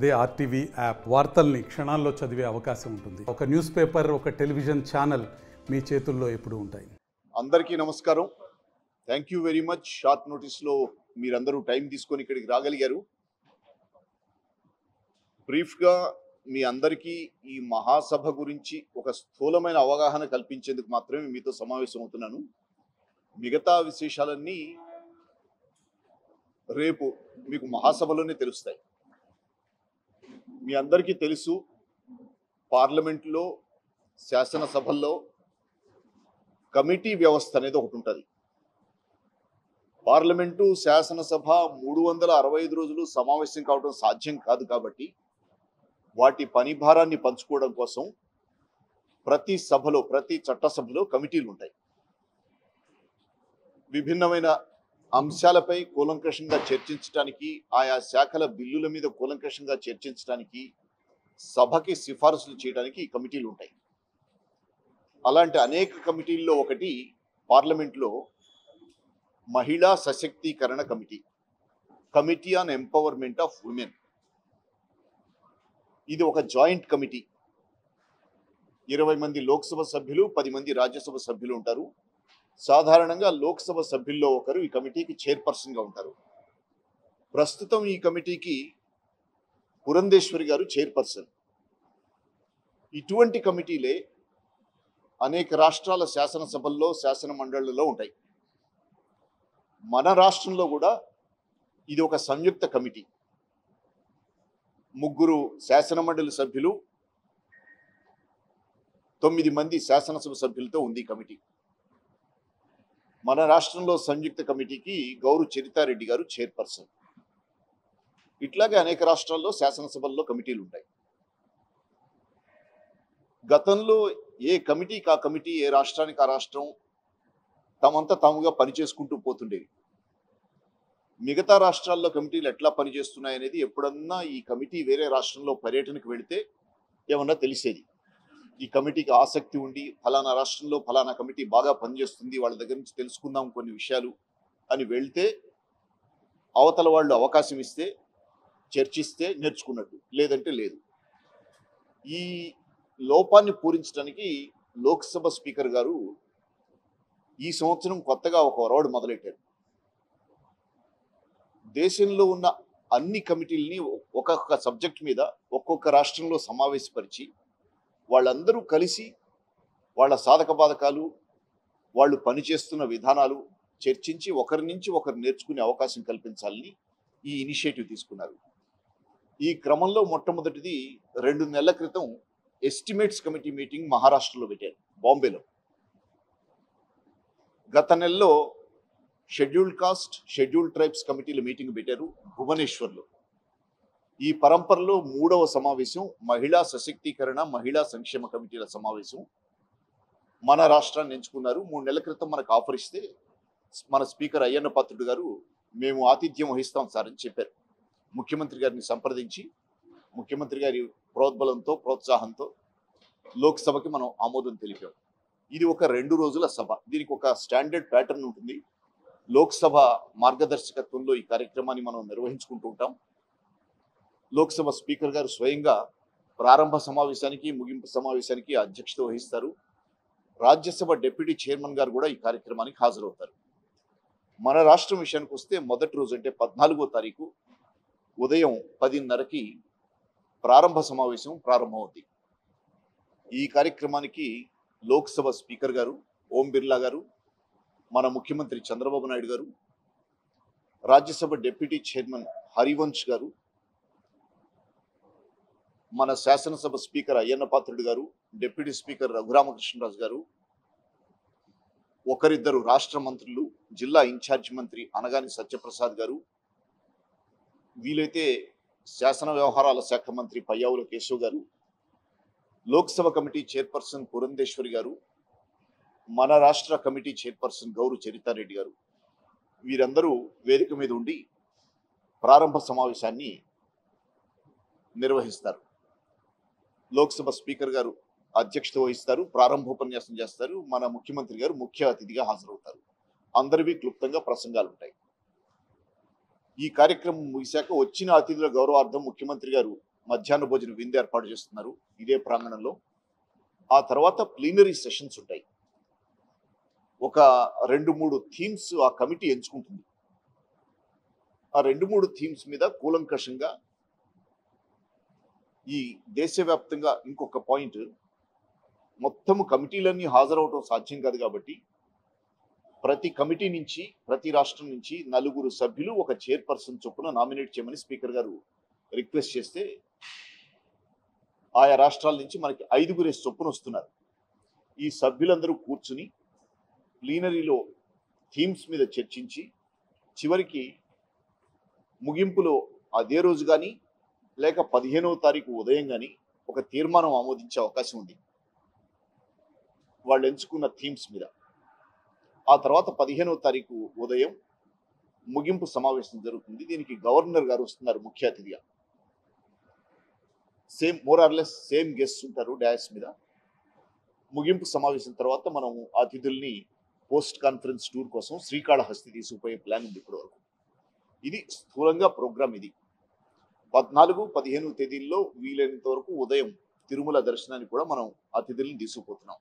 అదే RTV app వార్తల్ని క్షణాల్లో చదివే అవకాశం ఉంటుంది. ఒక న్యూస్ పేపర్, ఒక టెలివిజన్ ఛానల్ మీ చేతుల్లో ఎప్పుడూ ఉంటాయి. అందరికీ నమస్కారం. Thank you very much. Short నోటీస్లో మీరందరూ టైం తీసుకొని ఇక్కడికి రాగలిగారు. బ్రీఫ్గా మీ అందరికీ ఈ మహాసభ గురించి ఒక స్థూలమైన అవగాహన కల్పించేందుకు మాత్రమే మీతో సమావేశం అవుతున్నాను. మిగతా విశేషాలన్నీ రేపు మీకు మహాసభలోనే తెలుస్తాయి. మీ అందరికీ తెలుసు, పార్లమెంట్లో, శాసనసభల్లో కమిటీ వ్యవస్థ అనేది ఒకటి ఉంటుంది. పార్లమెంటు, శాసనసభ 365 రోజులు సమావేశం కావడం సాధ్యం కాదు కాబట్టి వాటి పని భారాన్ని పంచుకోవడం కోసం ప్రతి సభలో, ప్రతి చట్టసభలో కమిటీలు ఉంటాయి. విభిన్నమైన అంశాలపై కూలంకషంగా చర్చించడానికి, ఆయా శాఖల బిల్లుల మీద కూలంకషంగా చర్చించడానికి, సభకి సిఫారసులు చేయడానికి ఈ కమిటీలు ఉంటాయి. అలాంటి అనేక కమిటీల్లో ఒకటి పార్లమెంట్లో మహిళా సశక్తీకరణ committee, committee on empowerment of women. ఇది ఒక జాయింట్ కమిటీ. 20 మంది లోక్సభ సభ్యులు, 10 మంది రాజ్యసభ సభ్యులు ఉంటారు. సాధారణంగా లోక్సభ సభ్యుల్లో ఒకరు ఈ కమిటీకి చైర్పర్సన్గా ఉంటారు. ప్రస్తుతం ఈ కమిటీకి పురంధేశ్వరి గారు చైర్పర్సన్. ఇటువంటి కమిటీలే అనేక రాష్ట్రాల శాసనసభల్లో, శాసన మండళ్లలో ఉంటాయి. మన రాష్ట్రంలో కూడా ఇది ఒక సంయుక్త కమిటీ. 3 శాసన మండలి సభ్యులు, 9 మంది శాసనసభ సభ్యులతో ఉంది కమిటీ. మన రాష్ట్రంలో సంయుక్త కమిటీకి గౌరు చరితారెడ్డి గారు చైర్పర్సన్. ఇట్లాగే అనేక రాష్ట్రాల్లో శాసనసభల్లో కమిటీలు ఉంటాయి. గతంలో ఏ కమిటీకి ఆ కమిటీ, ఏ రాష్ట్రానికి ఆ రాష్ట్రం తమంతా తాముగా పనిచేసుకుంటూ పోతుండేవి. మిగతా రాష్ట్రాల్లో కమిటీలు ఎట్లా పనిచేస్తున్నాయనేది ఎప్పుడన్నా ఈ కమిటీ వేరే రాష్ట్రంలో పర్యటనకు వెళితే ఏమన్నా తెలిసేది. ఈ కమిటీకి ఆసక్తి ఉండి ఫలానా రాష్ట్రంలో ఫలానా కమిటీ బాగా పనిచేస్తుంది, వాళ్ళ దగ్గర నుంచి తెలుసుకుందాం కొన్ని విషయాలు అని వెళ్తే అవతల వాళ్ళు అవకాశం ఇస్తే, చర్చిస్తే నేర్చుకున్నట్టు, లేదంటే లేదు. ఈ లోపాన్ని పూరించడానికి లోక్సభ స్పీకర్ గారు ఈ సంవత్సరం కొత్తగా ఒక ఒరవడి మొదలెట్టారు. దేశంలో ఉన్న అన్ని కమిటీలని ఒక్కొక్క సబ్జెక్ట్ మీద ఒక్కొక్క రాష్ట్రంలో సమావేశపరిచి వాళ్ళందరూ కలిసి వాళ్ళ సాధక బాధకాలు, వాళ్ళు పనిచేస్తున్న విధానాలు చర్చించి ఒకరి నుంచి ఒకరు నేర్చుకునే అవకాశం కల్పించాలని ఈ ఇనిషియేటివ్ తీసుకున్నారు. ఈ క్రమంలో మొట్టమొదటిది 2 నెలల క్రితం ఎస్టిమేట్స్ కమిటీ మీటింగ్ మహారాష్ట్రలో పెట్టారు, బాంబేలో. గత నెలలో షెడ్యూల్డ్ కాస్ట్, షెడ్యూల్డ్ ట్రైబ్స్ కమిటీల మీటింగ్ పెట్టారు భువనేశ్వర్లో. ఈ పరంపరలో 3వ సమావేశం మహిళా సశక్తీకరణ, మహిళా సంక్షేమ కమిటీల సమావేశం మన రాష్ట్రాన్ని ఎంచుకున్నారు. 3 నెలల క్రితం మనకు ఆఫర్ ఇస్తే మన స్పీకర్ అయ్యన్న పాత్రుడు గారు మేము ఆతిథ్యం వహిస్తాం సార్ అని చెప్పారు. ముఖ్యమంత్రి గారిని సంప్రదించి ముఖ్యమంత్రి గారి ప్రోద్బలంతో, ప్రోత్సాహంతో లోక్సభకి మనం ఆమోదం తెలిపాం. ఇది ఒక 2 రోజుల సభ. దీనికి ఒక స్టాండర్డ్ ప్యాటర్న్ ఉంటుంది. లోక్సభ మార్గదర్శకత్వంలో ఈ కార్యక్రమాన్ని మనం నిర్వహించుకుంటూ ఉంటాం. లోక్సభ స్పీకర్ గారు స్వయంగా ప్రారంభ సమావేశానికి, ముగింపు సమావేశానికి అధ్యక్షత వహిస్తారు. రాజ్యసభ డిప్యూటీ చైర్మన్ గారు కూడా ఈ కార్యక్రమానికి హాజరవుతారు. మన రాష్ట్రం విషయానికి వస్తే మొదటి రోజు అంటే 14వ తారీఖు ఉదయం 10:30కి ప్రారంభ సమావేశం ప్రారంభమవుతుంది. ఈ కార్యక్రమానికి లోక్సభ స్పీకర్ గారు ఓం బిర్లా గారు, మన ముఖ్యమంత్రి చంద్రబాబు నాయుడు గారు, రాజ్యసభ డిప్యూటీ చైర్మన్ హరివంశ్ గారు, మన శాసనసభ స్పీకర్ అయ్యన్న పాత్రుడు గారు, డిప్యూటీ స్పీకర్ రఘురామకృష్ణరాజు గారు, ఒకరిద్దరు రాష్ట్ర మంత్రులు, జిల్లా ఇన్ఛార్జ్ మంత్రి అనగాని సత్యప్రసాద్ గారు, వీలైతే శాసన వ్యవహారాల శాఖ మంత్రి పయ్యావుల కేశవ్ గారు, లోక్సభ కమిటీ చైర్పర్సన్ పురంధేశ్వరి గారు, మన రాష్ట్ర కమిటీ చైర్పర్సన్ గౌరు చరితారెడ్డి గారు, వీరందరూ వేదిక మీద ఉండి ప్రారంభ సమావేశాన్ని నిర్వహిస్తారు. లోక్సభ స్పీకర్ గారు అధ్యక్షత వహిస్తారు, ప్రారంభోపన్యాసం చేస్తారు. మన ముఖ్యమంత్రి గారు ముఖ్య అతిథిగా హాజరవుతారు. అందరివి క్లుప్తంగా ప్రసంగాలు ఉంటాయి. ఈ కార్యక్రమం ముగిశాక వచ్చిన అతిథుల గౌరవార్థం ముఖ్యమంత్రి గారు మధ్యాహ్న భోజన విందు ఏర్పాటు చేస్తున్నారు ఇదే ప్రాంగణంలో. ఆ తర్వాత ప్లీనరీ సెషన్స్ ఉంటాయి. ఒక 2-3 థీమ్స్ ఆ కమిటీ ఎంచుకుంటుంది. ఆ 2-3 థీమ్స్ మీద కూలంకషంగా ఈ దేశవ్యాప్తంగా ఇంకొక పాయింట్, మొత్తం కమిటీలన్నీ హాజరవటం సాధ్యం కాదు కాబట్టి ప్రతి కమిటీ నుంచి, ప్రతి రాష్ట్రం నుంచి 4 సభ్యులు ఒక చైర్పర్సన్ చొప్పున నామినేట్ చేయమని స్పీకర్ గారు రిక్వెస్ట్ చేస్తే ఆయా రాష్ట్రాల నుంచి మనకి 5 చొప్పున వస్తున్నారు. ఈ సభ్యులందరూ కూర్చుని ప్లీనరీలో థీమ్స్ మీద చర్చించి చివరికి ముగింపులో అదే రోజు కానీ లేక 15వ తారీఖు ఉదయం కానీ ఒక తీర్మానం ఆమోదించే అవకాశం ఉంది వాళ్ళు ఎంచుకున్న థీమ్స్ మీద. ఆ తర్వాత 15వ తారీఖు ఉదయం ముగింపు సమావేశం జరుగుతుంది. దీనికి గవర్నర్ గారు వస్తున్నారు ముఖ్య అతిథిగా. Same more or less same guests ఉంటారు డాయస్ మీద. ముగింపు సమావేశం తర్వాత మనం అతిథుల్ని పోస్ట్ కాన్ఫరెన్స్ టూర్ కోసం శ్రీకాళహస్తి తీసుకుపోయే ప్లాన్ ఉంది ఇప్పటి వరకు. ఇది స్థూలంగా ప్రోగ్రామ్. ఇది 14, 15 తేదీల్లో వీలైనంత వరకు ఉదయం తిరుమల దర్శనానికి కూడా మనం అతిథుల్ని తీసుకుపోతున్నాం.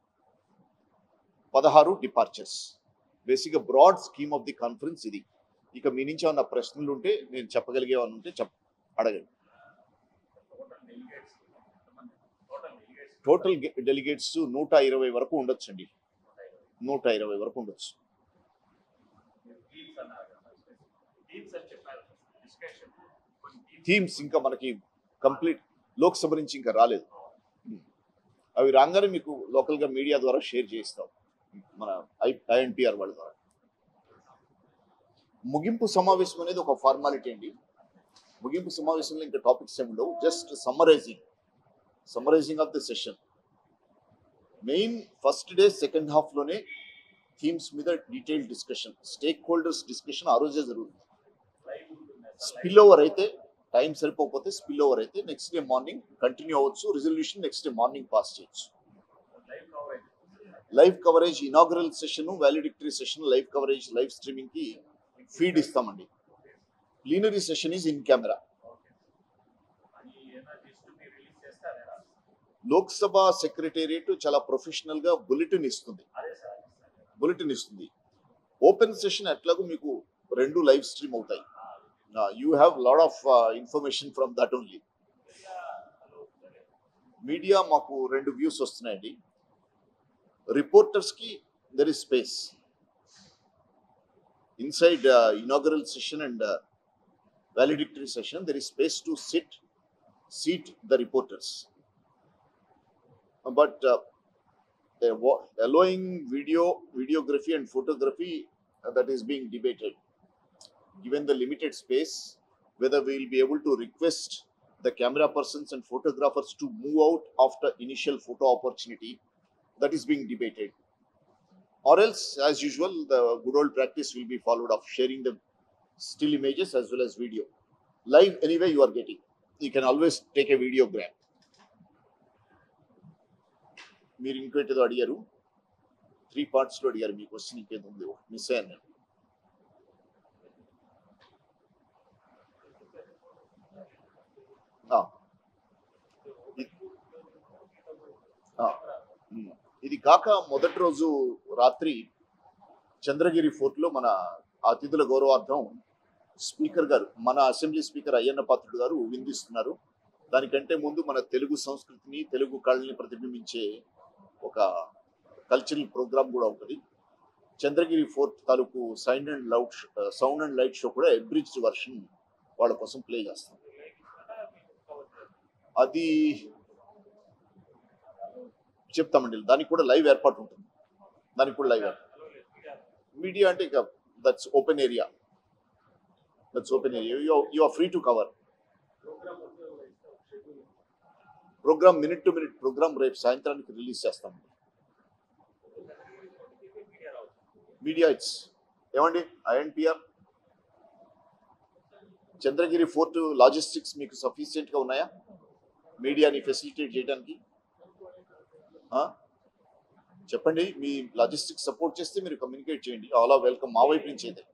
16 డిపార్చర్స్. బేసిక్గా broad scheme of the conference ఇది. ఇక మీ నుంచి ఏమన్నా ప్రశ్నలు ఉంటే, నేను చెప్పగలిగేవన్నీ ఉంటే అడగండి. టోటల్ డెలిగేట్స్ 120 వరకు ఉండొచ్చు అండి. 120 వరకు ఉండొచ్చు. థీమ్స్ ఇంకా మనకి కంప్లీట్ లోక్సభ నుంచి ఇంకా రాలేదు. అవి రాగానే మీకు లోకల్గా మీడియా ద్వారా షేర్ చేస్తాం, మన INPR వాళ్ళ ద్వారా. ముగింపు సమావేశం అనేది ఒక ఫార్మాలిటీ అండి. ముగింపు సమావేశంలో ఇంకా టాపిక్స్ ఏమి ఉండవు. Just summarizing of the session. Main first day second హాఫ్లోనే థీమ్స్ మీద detail discussion, stakeholders discussion ఆ రోజే జరుగుతుంది. స్పిల్ ఓవర్ అయితే, టైం సరిపోకపోతే స్పిల్ ఓవర్ అయితే నెక్స్ట్ డే మార్నింగ్ కంటిన్యూ అవ్వచ్చు. Resolution next day morning pass చేయొచ్చు. Live coverage inaugural session, valedictory session live coverage, live streaming కి ఫీడ్ ఇస్తామండి. Plenary session is in camera. Lok Sabha secretariat చాలా professional గా bulletin ఇస్తుంది. Open session ఎట్లాగో మీకు 2 లైవ్ స్ట్రీమ్ అవుతాయి. You have lot of information from that only. Media మాకు 2 views వస్తున్నాయండి. రిపోర్టర్స్ కి there is space inside inaugural session and valedictory session. There is space to seat the reporters, but allowing videography and photography, that is being debated. Given the limited space, whether we will be able to request the camera persons and photographers to move out after initial photo opportunity, that is being debated. Or else, as usual, the good old practice will be followed of sharing the still images as well as video. Live anyway you are getting. You can always take a videogram. మీరు ఇంకేదో అడిగారు, 3 parts లో అడిగారు. మీ question ఇంకేదో ఉంది, miss అయ్యాను. ఇది కాక మొదటి రోజు రాత్రి చంద్రగిరి ఫోర్ట్ లో మన అతిథుల గౌరవార్థం స్పీకర్ గారు, మన అసెంబ్లీ స్పీకర్ అయ్యన్న పాత్రుడు గారు విందిస్తున్నారు. దానికంటే ముందు మన తెలుగు సంస్కృతిని, తెలుగు కళని ప్రతిబింబించే ఒక కల్చరల్ ప్రోగ్రామ్ కూడా ఉంటుంది. చంద్రగిరి ఫోర్ట్ తాలూకు సౌండ్ అండ్ లైట్ షో కూడా అబ్రిడ్జ్డ్ వర్షన్ వాళ్ళ కోసం ప్లే చేస్తాం. అది చెప్తామండి. దానికి కూడా లైవ్ ఏర్పాటు ఉంటుంది. మీడియా అంటే ఇక that's open area. You are free to cover. Program minute to minute program రేపు సాయంత్రానికి రిలీజ్ చేస్తాం. మీడియా ఇట్స్ ఏమండి, INPR చంద్రగిరి ఫోర్ట్ లాజిస్టిక్స్ మీకు సఫిషియెంట్ గా ఉన్నాయా మీడియాని ఫెసిలిటేట్ చేయడానికి? చెప్పండి. మీ లాజిస్టిక్స్ సపోర్ట్ చేస్తే మీరు కమ్యూనికేట్ చేయండి. All are welcome. మా వైపు నుంచి అయితే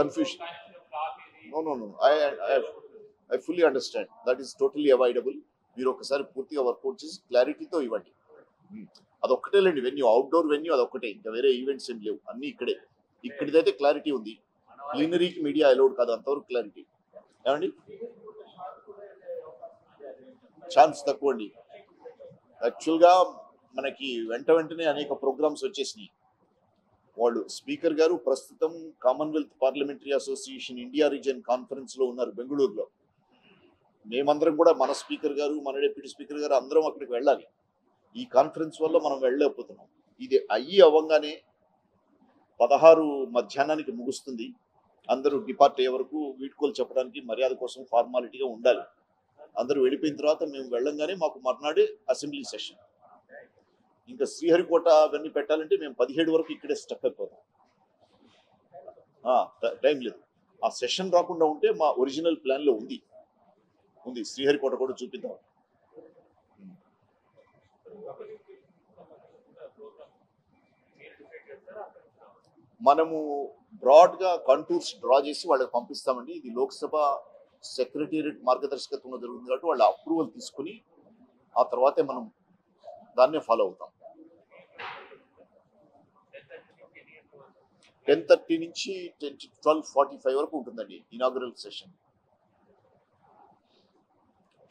confusion. No. I fully understand. That is totally avoidable. మీరు ఒకసారి పూర్తిగా వర్కౌట్ చేసి క్లారిటీతో ఇవ్వండి. అదొక్కటే లేండి వెన్యూ, అవుట్డోర్ వెన్యూ అదొక్కటే, ఇంకా వేరే ఈవెంట్స్ ఏం లేవు, అన్ని ఇక్కడే. ఇక్కడిదైతే క్లారిటీ ఉంది. ప్లీనరీకి మీడియా అలౌడ్ కాదు, అంతవరకు క్లారిటీ. ఏమండి ఛాన్స్ తక్కువ అండి. యాక్చువల్గా మనకి వెంటనే అనేక ప్రోగ్రామ్స్ వచ్చేసినాయి. వాళ్ళు స్పీకర్ గారు ప్రస్తుతం Commonwealth parliamentary association India region conference లో ఉన్నారు బెంగళూరులో. మేమందరం కూడా, మన స్పీకర్ గారు, మన డిప్యూటీ స్పీకర్ గారు అందరం అక్కడికి వెళ్ళాలి. ఈ కాన్ఫరెన్స్ వల్ల మనం వెళ్ళలేకపోతున్నాం. ఇది అవ్వగానే 16 మధ్యాహ్నానికి ముగుస్తుంది. అందరూ డిపార్ట్ అయ్యే వరకు వీడ్కోలు చెప్పడానికి మర్యాద కోసం ఫార్మాలిటీగా ఉండాలి. అందరూ వెళ్ళిపోయిన తర్వాత మేము వెళ్ళంగానే మాకు మర్నాడే అసెంబ్లీ సెషన్. ఇంకా శ్రీహరికోట అవన్నీ పెట్టాలంటే మేము 17 వరకు ఇక్కడే స్టక్ అయిపోతాం. టైం లేదు. ఆ సెషన్ రాకుండా ఉంటే మా ఒరిజినల్ ప్లాన్ లో ఉంది శ్రీహరికోట కూడా చూపిద్దాం. మనము బ్రాడ్ గా కంటూర్స్ డ్రా చేసి వాళ్ళకి పంపిస్తామండి. ఇది లోక్సభ సెక్రటేరియట్ మార్గదర్శకత్వంలో జరుగుతుంది కాబట్టి వాళ్ళ అప్రూవల్ తీసుకుని ఆ తర్వాతే మనం దాన్నే ఫాలో అవుతాం. 10:30 నుంచి 12:45 వరకు ఉంటుందండి ఇనాగురల్ సెషన్.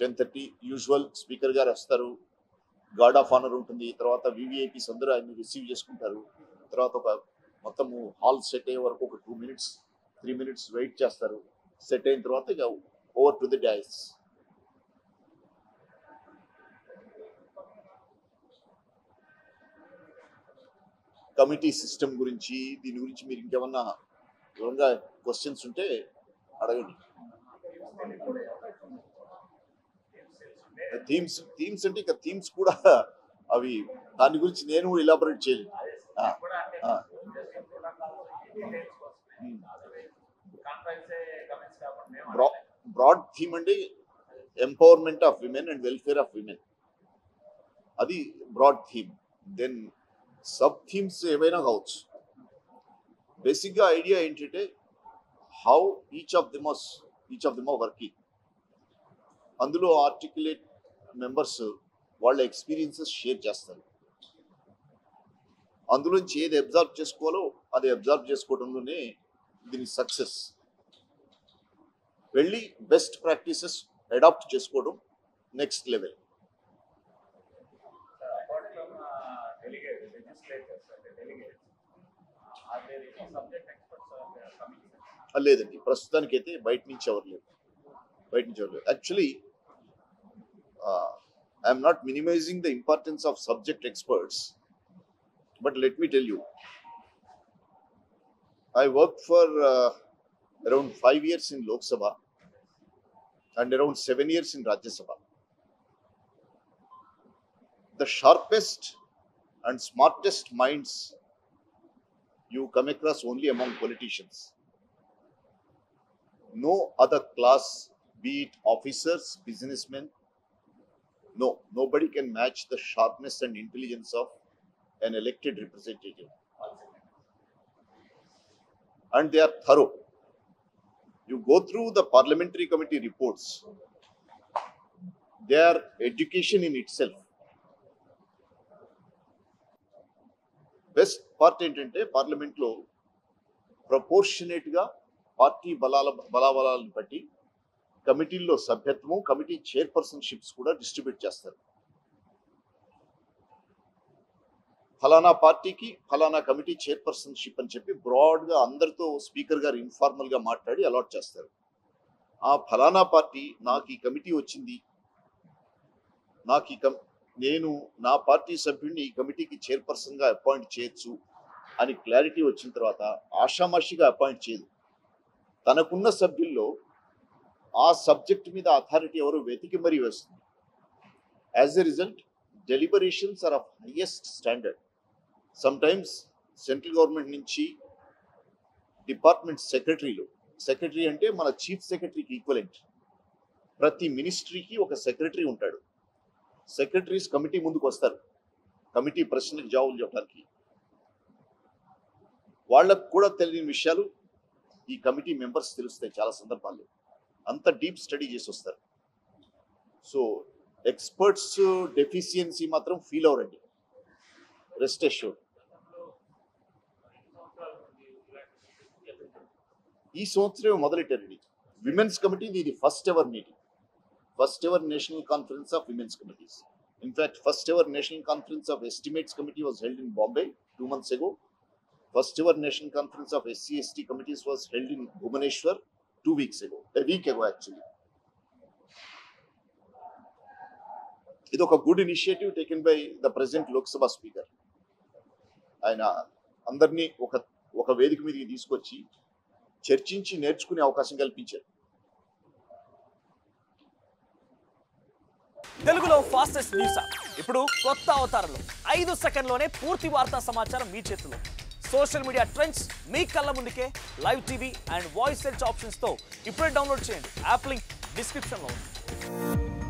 10:30 యూజువల్ స్పీకర్ గారు వస్తారు, గార్డ్ ఆఫ్ ఆనర్ ఉంటుంది, తర్వాత వివిఐపీస్ అందరూ ఆయన్ని రిసీవ్ చేసుకుంటారు. తర్వాత ఒక మొత్తము హాల్ సెట్ అయ్యే వరకు ఒక 2 minutes 3 minutes వెయిట్ చేస్తారు. సెట్ అయిన తర్వాత ఇక over to the dais. Committee system గురించి, దీని గురించి మీరు ఇంకేమన్నా వివరంగా క్వశ్చన్స్ ఉంటే అడగండి. థీమ్స్ అంటే ఇక థీమ్స్ కూడా అవి, దాని గురించి నేను ఎలాబరేట్ చేయలేదు. బ్రాడ్ థీమ్ అంటే empowerment of women and welfare of women, అది broad theme. Then sub themes ఏమైనా కావచ్చు. బేసిక్గా ఐడియా ఏంటంటే how each of them are working. అందులో ఆర్టికులేట్ మెంబర్స్ వాళ్ళ ఎక్స్పీరియన్సెస్ షేర్ చేస్తారు. అందులోంచి ఏది అబ్జర్వ్ చేసుకోవాలో అది అబ్జర్వ్ చేసుకోవడంలోనే దీని సక్సెస్. వెళ్ళి బెస్ట్ ప్రాక్టీసెస్ అడాప్ట్ చేసుకోవడం నెక్స్ట్ లెవెల్. లేదండి, ప్రస్తుతానికైతే బయట నుంచి ఎవరు లేరు. Actually, I am not minimizing the importance of subject experts, but let me tell you, I worked for around 5 years in Lok Sabha and around 7 years in Rajya Sabha. The sharpest and smartest minds you come across only among politicians. No other class, be it officers, businessmen, nobody can match the sharpness and intelligence of an elected representative. And they are thorough. You go through the parliamentary committee reports, they are education in itself. Best part ఏంటంటే parliament లో proportionate గా party బలాబలాలను బట్టి కమిటీల్లో సభ్యత్వము, committee చైర్పర్సన్షిప్స్ కూడా distribute చేస్తారు. ఫలానా పార్టీకి ఫలానా committee చైర్పర్సన్షిప్ అని చెప్పి బ్రాడ్ గా అందరితో స్పీకర్ గారు ఇన్ఫార్మల్ గా మాట్లాడి అలాట్ చేస్తారు. ఆ ఫలానా పార్టీ నాకు ఈ కమిటీ వచ్చింది, నేను నా పార్టీ సభ్యుడిని ఈ కమిటీకి చైర్పర్సన్ గా అపాయింట్ చేయొచ్చు అని క్లారిటీ వచ్చిన తర్వాత ఆషామాషిగా అపాయింట్ చేయదు. తనకున్న సభ్యుల్లో ఆ సబ్జెక్ట్ మీద అథారిటీ ఎవరు వెతికి మరీ వేస్తుంది. As a result deliberations are of highest standard. Sometimes central government నుంచి డిపార్ట్మెంట్ సెక్రటరీ అంటే మన చీఫ్ సెక్రటరీకి ఈక్వలెంట్. ప్రతి మినిస్ట్రీకి ఒక సెక్రటరీ ఉంటాడు. సెక్రటరీస్ కమిటీ ముందుకు వస్తారు కమిటీ ప్రశ్నలకు జవాబులు చెప్పడానికి. వాళ్ళకు కూడా తెలియని విషయాలు ఈ కమిటీ మెంబర్స్ తెలుస్తాయి చాలా సందర్భాల్లో. అంత డీప్ స్టడీ చేసి వస్తారు. సో ఎక్స్పర్ట్స్ డెఫిషియన్సీ మాత్రం ఫీల్ అవరండి, రెస్ట్ అష్యూర్డ్. ఈ సంవత్సరం మొదలెట్టారండి విమెన్స్ కమిటీ. ఇది first ever meeting, first ever national conference of women's committees. In fact, first ever national conference of estimates committee was held in Bombay 2 months ago. First ever national conference of SC/ST committees was held in Bhubaneswar 2 weeks ago, a week ago actually. It is a good initiative taken by the present Lok Sabha speaker. ఆయన అందరినీ ఒక వేదిక మీదకి తీసుకొచ్చి చర్చించి నేర్చుకునే అవకాశం కల్పించారు. తెలుగులో ఫాస్టెస్ట్ న్యూస్ యాప్ ఇప్పుడు కొత్త అవతారంలో 5 సెకండ్లోనే పూర్తి వార్తా సమాచారం మీ చేతిలో. సోషల్ మీడియా ట్రెండ్స్ మీ కళ్ళ ముందుకే live TV and voice search ఆప్షన్స్తో ఇప్పుడే డౌన్లోడ్ చేయండి. యాప్ లింక్ డిస్క్రిప్షన్లో ఉంది.